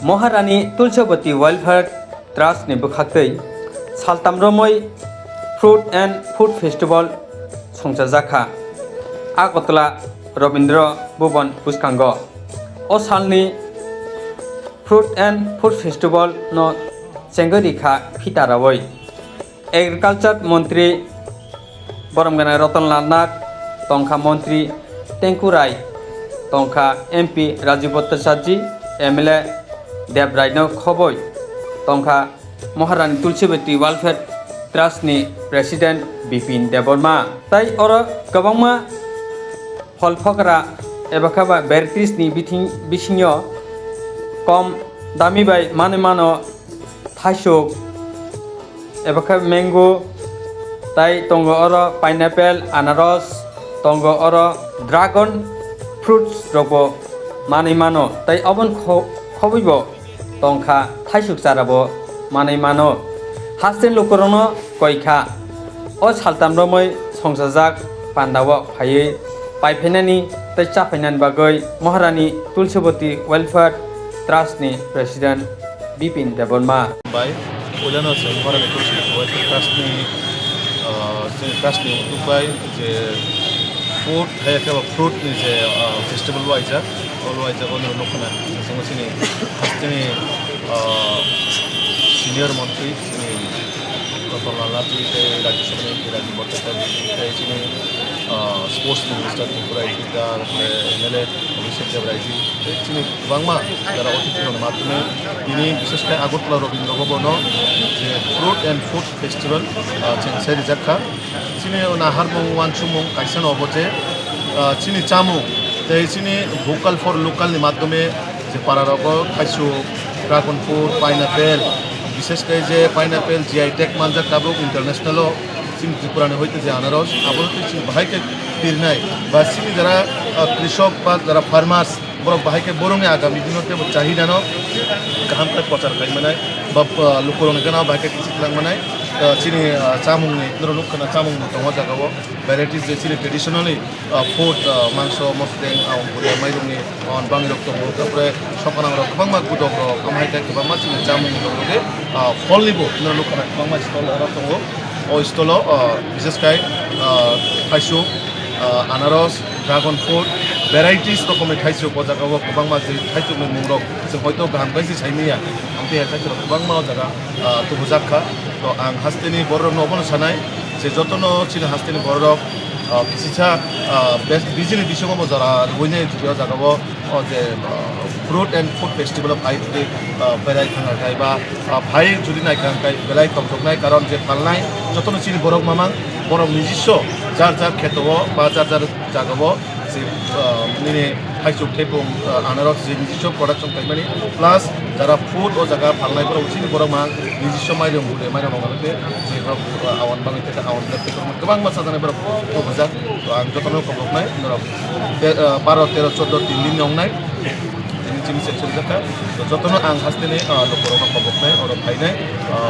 महारानी तुलसीवती वेलफेयर ट्रास्टनि बुखाखै सालतामरमै फ्रुट एंड फूड फेस्टिवल संजाजाखा आगरतला रवींद्र भवन बुसखांग ओ सालनि फ्रुट एंड फूड फेस्टिवल न चेंगरिखा फितारावै एग्रिकालचार मंत्री बरमगाना रतनलाल नाथ तंखा मंत्री टेंकू राय तंखा एमपी राजीव भट्टाचार्य एमएलए देवरायनो खबय तंखा महारानी तुलसीवती वेलफेयर ट्रास्टनि प्रेसिडेंट बिपिन देबबर्मा ताई और गोबांमा फलफग्रा एबा खाबा भेराइटिसनि बिथिङाव कम दामी बाय मानो थाइसुक एबा खाबा मैंगो ताई तंग और पाइनएप्पल आनारस तंग और ड्रैगन फ्रूट्स रबो मानो ताई अबन खबैबो तंखा थाइसुक जाराबो मानो हास्टेन लुकरनो कयखा ओ सालतामरमै संजाजाक पान्दाव फायै पाइफेनानि ताई चाफायनानि बागै महारानी तुलसीवती वेलफेयर ट्रास्टनि प्रेसिडेंट बिपिन देबबर्मा बाय उलानो महारानी तुलसीवती वेलफेयर ट्रास्टनि उतुबाय जे फूड है के फ्रूट नि जे फेस्टिवल वाइजा ऑल वाइजा को नखना समसिनि हास्टेनि सीनियर मंत्री Ratanlal Nath Rajya Sabha MP Rajiv Bhattacharya sports minister Tripura MLA Abhishek Debroy ji गोबांमा जरा अतिथिफोरनि माध्यमे दिनै बिसेसके आगरतला रवींद्र भवन जे फ्रुट एंड फूड फेस्टिवल चेंसारि जाखा चिनी नाहारमुं वानसुमुं काइसान अबजे चिनी चामु चिनी भोकाल फर लोकल माध्यमे जे पारारग थाइसु ड्रैगन फ्रूट पाइनएप्पल विशेषकर जे पाइनएप्पल जीआई टैग मानजाक दाबो इंटरनेशनल चिनी त्रिपुरानि हयते जे आनारस आबो चिनी बाहायके फिरनाय बा चिनी जरा कृषक बा जरा फार्मार्स बर बाहायके बरंनि आगामी दिनते चाहिदानो गाहाम प्रचार खालामनाय बा लुकरनो गोनां बाहायके खिथिलांनाय चिनी चामुंनि नरनुखना चामुंनि दङ जागाव भेराइटिस जे चिनी ट्रेडिशनली फूड मांस मस्लें आउनपुरे माइरंनि अन बांगिरक दङ तारपरे सकानांग गोबां गुदक आमहायते गोबां चिनी चामुंनि दङ जे फलनिबो नरनुखना गोबां स्टल दङ ओ स्टल विशेषकै थाइसु आनारस ड्रैगन फ्रूट भेराइटिस रकमें थाइसु जागाव गोबां जे थाइसुनि मुंरक जों हयतो गाहाम गाइसे साइनिया आमते थाइसु गोबां जागा तुबुजाखा तो आं हास्टेनि बररक नबन सानाय जे जतन चिनि हास्टेनि बररक किसिसा बिजिनि बिसङाव जरा बयनि जुबियाव जागाव जे फ्रुट एंड फूड फेस्टिवल भाई बेराय थांनाय बा भाई जुदि नायखांनाय बेलाय कमजोबनाय कारण जे फालनाय जतन चिनि बरक मामां बरक निजिस्व जार खेतव बा जार जागाव जे निने थाइसुक थेपुं आनारस जे निजिस्व प्रडाक्शन खालामनानै प्लास जरा फूड ओ जागा फालनायफोराव चिनि बरक मा निजिस्व माइरं बुले माइरं मावनानै जे आवन बाङै आवन गोबां मासा जानायफोराव बुजाक आं जतन कमजोबनाय 12 13 14 3 दिन नंनाय चिनी सेक्शन जाखा जतन आं हास्टेनि लुकरनो कमजोबनाय और फायनाय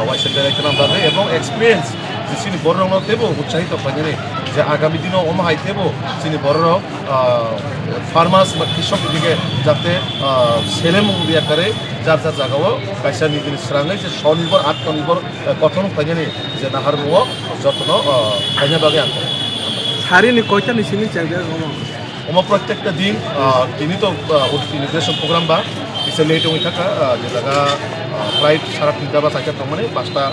वाइसेल बेरायखना बागै एवं एक्सपीरियंस जे चिनि बररनो तेबो उत्साहित फायनानै जे आगामी दिनाव अमाहाय तेबो चिनि बररक फार्मार्स बा कृषक दिगे जाते सेलेमुं दियाकारे जार जागाव कायसा निजिनि स्राङै जे स्वनिर्भर आत्मनिर्भर गठन फायनानै जे नाहारमुङाव जतन फायनाय बागै आं सारिनि कयटा निसिनि जायगा ओमा प्रत्येकटा दिन दिनै तो इमिग्रेशन प्रोग्राम बा इसे लेट हुई थाका जे जागा फ्लाइट 3:30 बा 4टा दं माने 5टा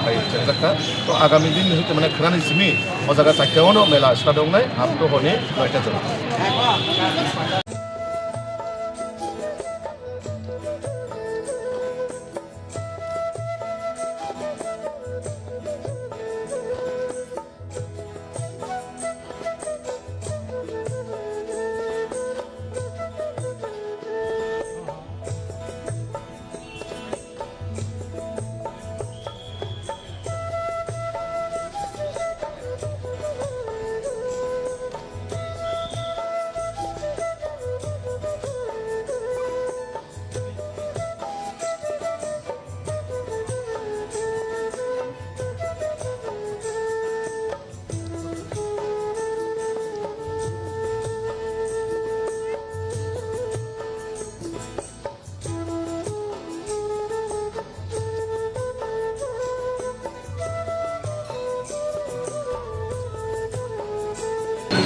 जाका तो आगामी दिन हयतो माने खरानि सिमी ओ जागा 4टायावनो मेला स्टार्ट दंनाय आप तो हने 9टा जागा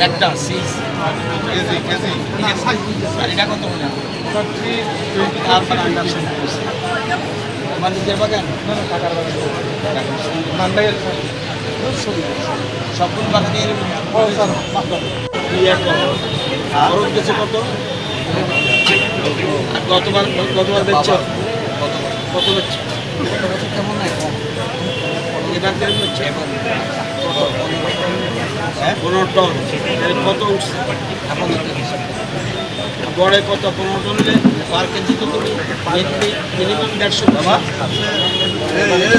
একটা সিজ আর এটা কত মনে হয় তারপর আন্ডার আমার নিজের বাগান সবগুলো বাগানে খরচ গেছে কত আর গতবার বেচছ কত বেচছ কেমন নাই কম এবার কেমন বেচছ হ্যাঁ 15 টন কত উঠছে এখন গড়ে কত 15 টন নিলে পার কেজি তো তুমি মিনিমাম 150 বাবা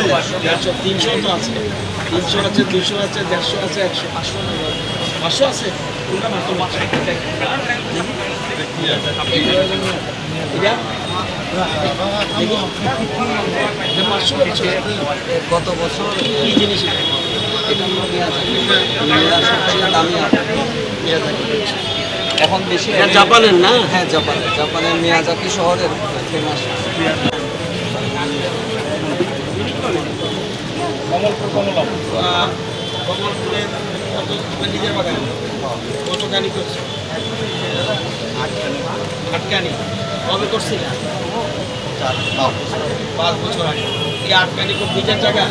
150 300 তো আছে 300 আছে 200 আছে 150 আছে 100 500 আছে কোনটা মাত্র 500 গত বছর কি জিনিস এখন বেশি জাপানের না হ্যাঁ জাপানের মিয়াজাকি শহরের ফেমাস কমলপুরের কত নিজের বাগান কত গানি করছে আটকানি কবে করছিল 5 বছর আগে এই আটকানি খুব নিজের জায়গা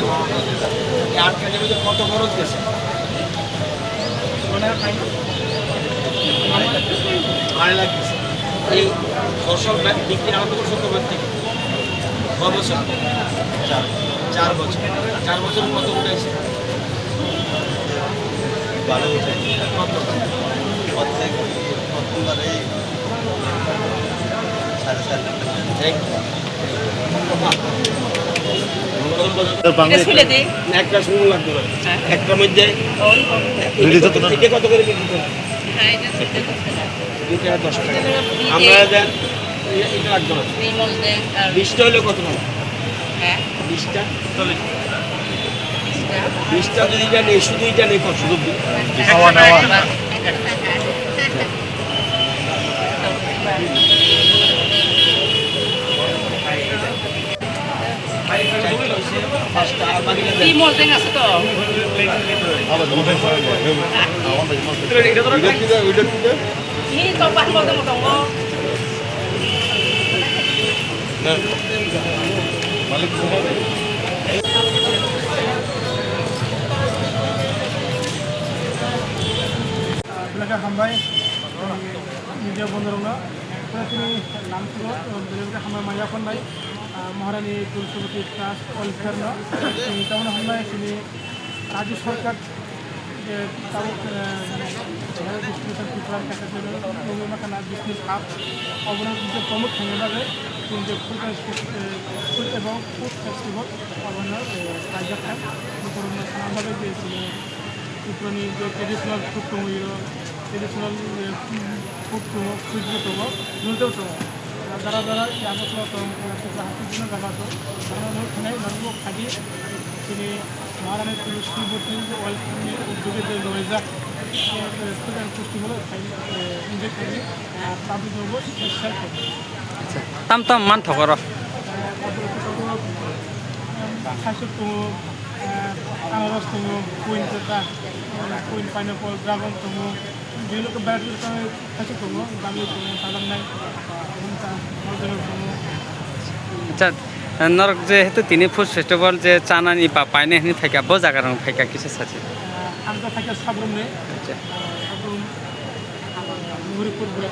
এই আটকানির মধ্যে কত খরচ গেছে 2.5 লাখ গেছে এই ফসল বিক্রি আরম্ভ করছে কবে থেকে ক বছর 4 বছর 4 বছর কত উঠেছে 12 বছর কত প্রত্যেক প্রথমবারে 7.5 একটা শুরু লাগবে একটার মধ্যে এটা কত করে বিক্রি করে 2 টাকা 10 টাকা আমরা দেন এটা লাগবে না 20টা হলে কত টাকা 20টা 20টা যদি এটা নেই শুধু এটা নেই কত শুধু খাওয়া দাওয়া আছে তো ini tombak mau tunggu এলাকার হামবাই মিডিয়া বন্ধুরা তিনি নাম ছিল হামবাই মাইয়া খন্দাই মহারানী তুলসীবতী ট্রাস্ট ওয়েলফেয়ার তেমন হামবাই তিনি রাজ্য সরকার ডিস্ট্রিবিউশন ত্রিপুরার কাছে মাখানা বিজনেস হাব অবদান প্রমোট খাইবাবে কিন্তু ফুড এবং ফুড ফেস্টিভ্যাল অবদান রাজ্য খান সাধারণভাবে যে ত্রিপুরানি যে ট্রেডিশনাল ফুড दङ ট্রেডিশনাল ফুড दङ ফুডबो दङ नुदों दङ যারা যারা আগত হাতির জায়গা তো তারা থানায় নামবো খাদি তিনি মহারানী তুলসীবতী ওয়েলফেয়ার উদ্যোগে যে রয়েছে ফুড অ্যান্ড ফেস্টিভ্যাল এনজয় করি আর তাদের জন্য স্পেশাল করি তাম মান থকৰ খাইছো दङ আনারস दङ কুইন যেটা কুইন পাইনাপল ড্রাগন दङ যেগুলোকে ব্যাটারি খাইছো दङ দামি दङ সাধারণ আচ্ছা নরক যেহেতু তিনি ফুড ফেস্টিভ্যাল যে চানানি বা পাইনে হিনি ফাইকা ব জায়গা রং ফাইকা কিসে সাথে আমরা থাকে সাবরুম নে আচ্ছা সাবরুম মুরিপুর বুড়া